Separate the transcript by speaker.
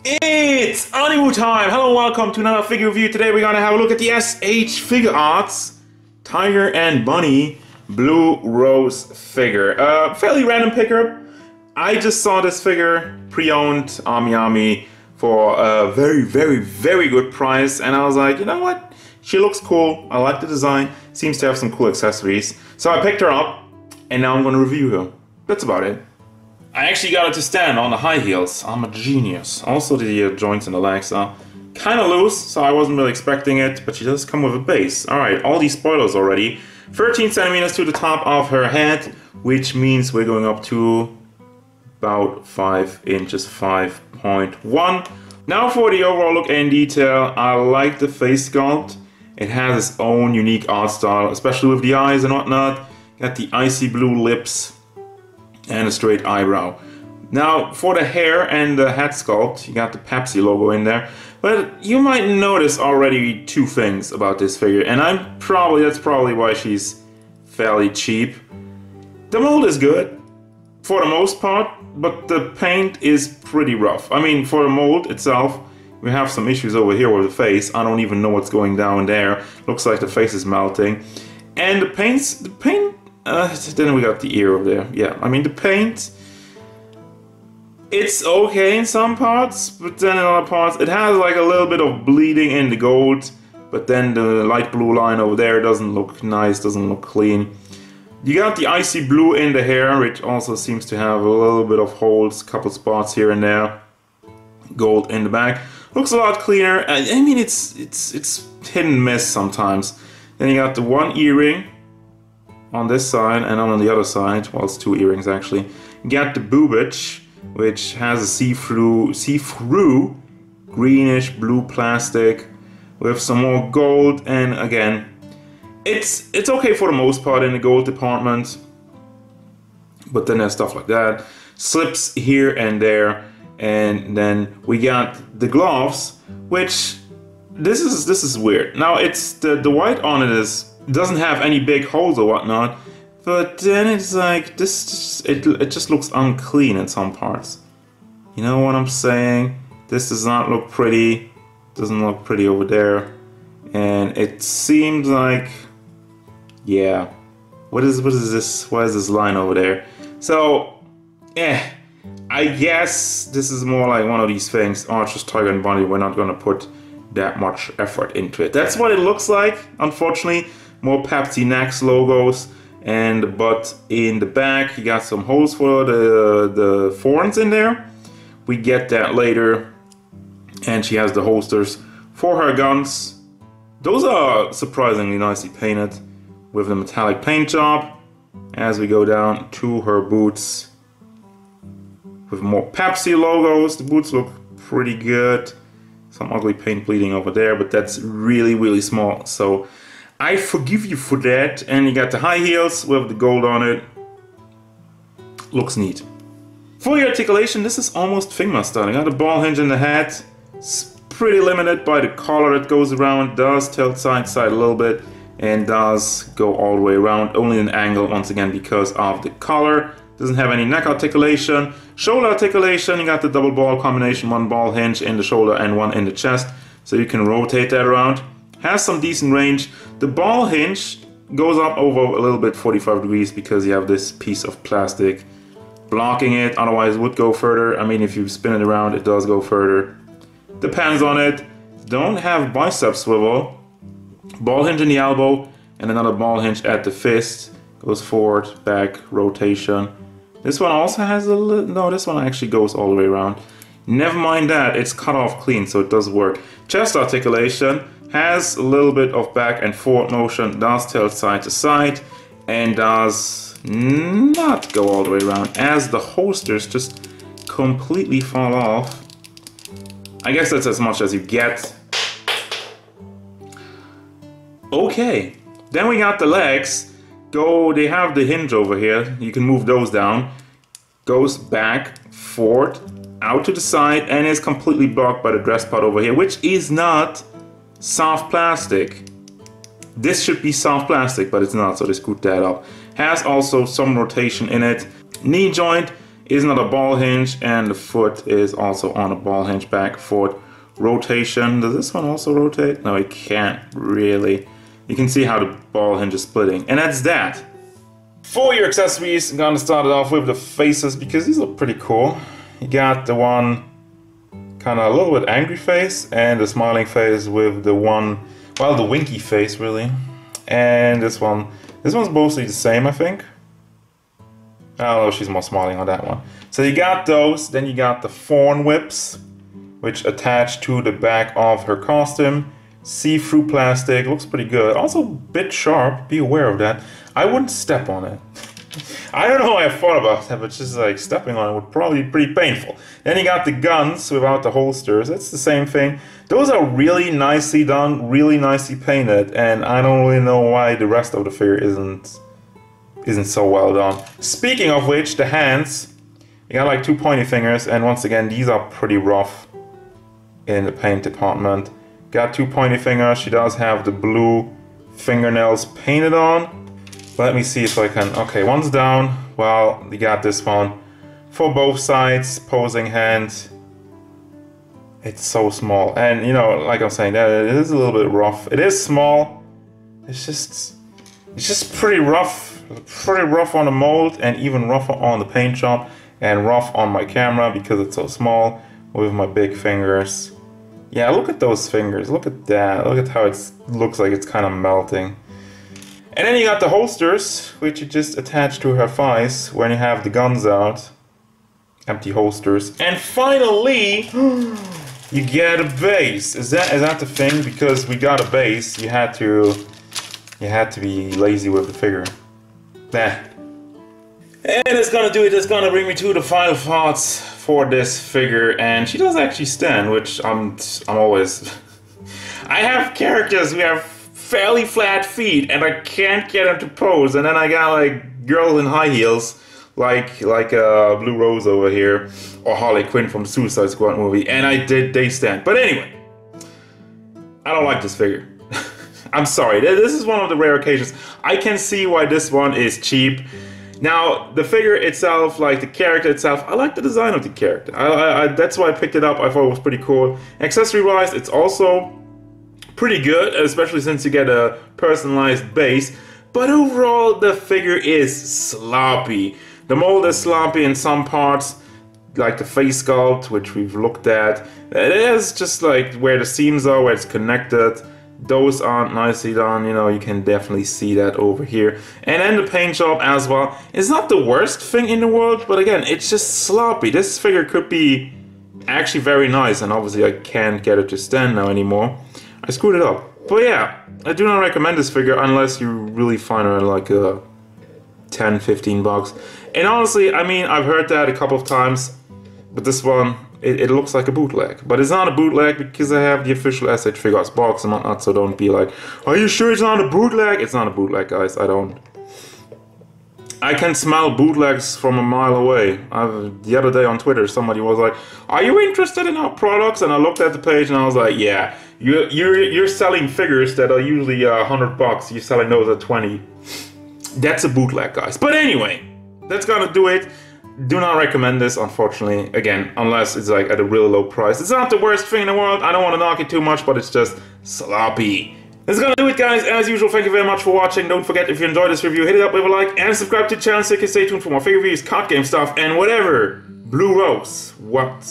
Speaker 1: It's Aniwu time! Hello and welcome to another figure review. Today we're gonna have a look at the SH Figuarts Tiger and Bunny Blue Rose figure. Fairly random pickup. I just saw this figure pre-owned Ami for a very good price, and I was like, you know what? She looks cool. I like the design. Seems to have some cool accessories. So I picked her up, and now I'm gonna review her. That's about it. I actually got it to stand on the high heels. I'm a genius. Also, the joints in the legs are kind of loose, so I wasn't really expecting it, but she does come with a base. Alright, all these spoilers already. 13 centimeters to the top of her head, which means we're going up to about 5 inches, 5.1. Now for the overall look in detail, I like the face sculpt. It has its own unique art style, especially with the eyes and whatnot. Got the icy blue lips and a straight eyebrow. Now for the hair and the head sculpt, you got the Pepsi logo in there. But you might notice already two things about this figure, and that's probably why she's fairly cheap. The mold is good for the most part, but the paint is pretty rough. I mean, for the mold itself, we have some issues over here with the face. I don't even know what's going down there. Looks like the face is melting. And the paint, then we got the ear over there. Yeah, I mean the paint, it's okay in some parts, but then in other parts it has like a little bit of bleeding in the gold, but then the light blue line over there doesn't look nice, doesn't look clean. You got the icy blue in the hair, which also seems to have a little bit of holes, couple spots here and there. Gold in the back. Looks a lot cleaner. I mean it's hit and miss sometimes. Then you got the one earring on this side, and on the other side, well, it's two earrings actually. You got the boobage, which has a see-through greenish blue plastic with some more gold, and again, it's okay for the most part in the gold department. But then there's stuff like that, slips here and there, and then we got the gloves, which this is weird. Now it's the white on it doesn't have any big holes or whatnot, but then it's like it just looks unclean in some parts. You know what I'm saying? This does not look pretty. Doesn't look pretty over there, and it seems like, yeah. What is this? Why is this line over there? So, I guess this is more like one of these things. Oh, it's just Tiger and Bunny. We're not gonna put that much effort into it. That's what it looks like, unfortunately. More Pepsi Next logos, and the butt in the back. You got some holes for the thorns in there. We get that later. And she has the holsters for her guns. Those are surprisingly nicely painted with the metallic paint job. As we go down to her boots with more Pepsi logos. The boots look pretty good. Some ugly paint bleeding over there, but that's really small, so I forgive you for that. And you got the high heels with the gold on it. Looks neat. For your articulation, this is almost Figma style. You got the ball hinge in the head. It's pretty limited by the collar that goes around. Does tilt side to side a little bit, and does go all the way around. Only an angle, once again, because of the collar. Doesn't have any neck articulation. Shoulder articulation, you got the double ball combination, one ball hinge in the shoulder and one in the chest, so you can rotate that around. Has some decent range. The ball hinge goes up over a little bit 45 degrees because you have this piece of plastic blocking it, otherwise it would go further. I mean, if you spin it around, it does go further. Depends on it. Don't have bicep swivel. Ball hinge in the elbow and another ball hinge at the fist. Goes forward, back, rotation. This one also has a little, no, this one actually goes all the way around. Never mind that, it's cut off clean, so it does work. Chest articulation has a little bit of back and forth motion, does tilt side to side, and does not go all the way around, as the holsters just completely fall off. I guess that's as much as you get. Okay, then we got the legs. They have the hinge over here, you can move those down. Goes back, forward, out to the side, and is completely blocked by the dress part over here, which is not soft plastic. This should be soft plastic, but it's not, so they screwed that up. Has also some rotation in it. Knee joint is not a ball hinge, and the foot is also on a ball hinge back forth rotation. Does this one also rotate? No, it can't really. You can see how the ball hinge is splitting, and that's that. For your accessories, I'm gonna start it off with the faces because these look pretty cool. You got the one kind of a little bit angry face and the smiling face with the one, well, the winky face really. And this one's mostly the same, I think. I don't know, she's more smiling on that one. So you got those, then you got the fawn whips, which attach to the back of her costume. See-through plastic, looks pretty good. Also a bit sharp, be aware of that. I wouldn't step on it. I don't know why I thought about that, but just like stepping on it would probably be pretty painful. Then you got the guns without the holsters, it's the same thing. Those are really nicely done, really nicely painted, and I don't really know why the rest of the figure isn't so well done. Speaking of which, the hands, you got like two pointy fingers, and once again, these are pretty rough in the paint department. Got two pointy fingers, she does have the blue fingernails painted on. Let me see if I can, okay, one's down, well, you got this one. For both sides, posing hands. It's so small, and you know, like I'm saying, that it is a little bit rough. It is small, it's just pretty rough on the mold, and even rougher on the paint job, and rough on my camera because it's so small with my big fingers. Yeah, look at those fingers, look at that, look at how it looks like it's kind of melting. And then you got the holsters, which you just attach to her thighs when you have the guns out. Empty holsters. And finally, you get a base. Is that the thing? Because we got a base, you had to be lazy with the figure. Nah. And it's gonna do it. It's gonna bring me to the final thoughts for this figure, and she does actually stand, which I'm always. I have characters who have fairly flat feet, and I can't get them to pose, and then I got like girls in high heels, like Blue Rose over here, or Harley Quinn from the Suicide Squad movie, and they stand. But anyway, I don't like this figure. I'm sorry. This is one of the rare occasions. I can see why this one is cheap. Now, the figure itself, like the character itself, I like the design of the character. That's why I picked it up. I thought it was pretty cool. Accessory-wise, it's also pretty good, especially since you get a personalized base. But overall, the figure is sloppy. The mold is sloppy in some parts, like the face sculpt, which we've looked at. It is just like where the seams are, where it's connected. Those aren't nicely done, you know, you can definitely see that over here. And then the paint job as well. It's not the worst thing in the world, but again, it's just sloppy. This figure could be actually very nice, and obviously I can't get it to stand now anymore. I screwed it up. But yeah, I do not recommend this figure unless you really find her like a 10-15 bucks. And honestly, I mean, I've heard that a couple of times, but this one, it looks like a bootleg. But it's not a bootleg because I have the official SH Figuarts box and whatnot, so don't be like, are you sure it's not a bootleg? It's not a bootleg, guys, I can smell bootlegs from a mile away. The other day on Twitter, somebody was like, are you interested in our products? And I looked at the page and I was like, yeah, you're selling figures that are usually 100 bucks. You're selling those at 20. That's a bootleg, guys. But anyway, that's gonna do it. Do not recommend this, unfortunately, again, unless it's like at a really low price. It's not the worst thing in the world. I don't want to knock it too much, but it's just sloppy. That's gonna do it, guys. As usual, thank you very much for watching. Don't forget, if you enjoyed this review, hit it up with a like and subscribe to the channel so you can stay tuned for more figure reviews, card game stuff, and whatever. Blue Rose, what?